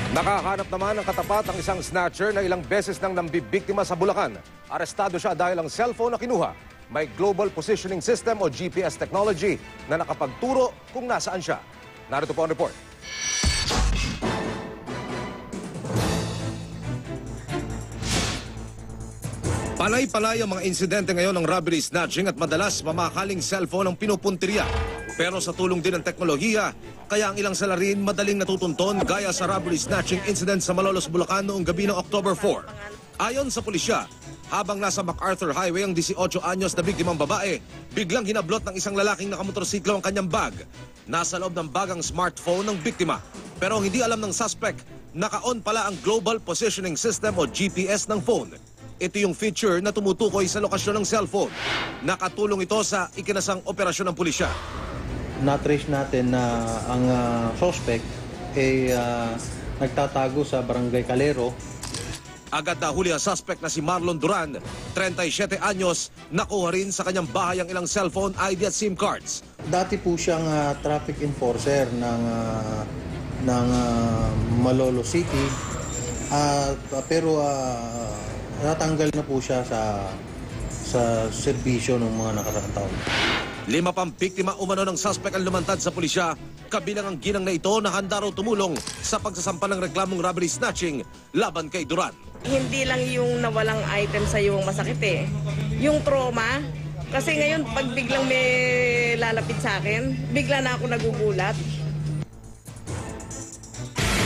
Nakahanap naman ng katapat ang isang snatcher na ilang beses nang nambibiktima sa Bulacan. Arestado siya dahil ang cellphone na kinuha may Global Positioning System o GPS technology na nakapagturo kung nasaan siya. Narito po ang report. Panay-panay ang mga insidente ngayon ng robbery snatching at madalas mamakaling cellphone ang pinupuntirya. Pero sa tulong din ng teknolohiya, kaya ang ilang salarin madaling natutunton gaya sa robbery snatching incident sa Malolos, Bulacan noong gabi ng October 4. Ayon sa pulisya, habang nasa MacArthur Highway ang 18 anyos na biktimang babae, biglang hinablot ng isang lalaking nakamotorsiklo ang kanyang bag. Nasa loob ng bag ang smartphone ng biktima. Pero hindi alam ng suspect, naka-on pala ang Global Positioning System o GPS ng phone. Ito yung feature na tumutukoy sa lokasyon ng cellphone. Nakatulong ito sa ikinasang operasyon ng pulisya. Na-trace natin na ang suspect ay nagtatago sa Barangay Calero. Agad nahuli ang suspect na si Marlon Duran, 37 anyos, nakuha rin sa kanyang bahay ang ilang cellphone, ID at SIM cards. Dati po siyang traffic enforcer ng Malolos City, pero natanggal na po siya sa serbisyo ng mga nakaraang taon. 5 pang biktima umano ng suspect ang lumantad sa pulisya, kabilang ang ginang na ito na handa raw tumulong sa pagsasampa ng reklamong robbery snatching laban kay Duran. Hindi lang yung nawalang item sa yung masakit eh. Yung trauma, kasi ngayon pag biglang may lalapit sa akin, bigla na ako nagugulat.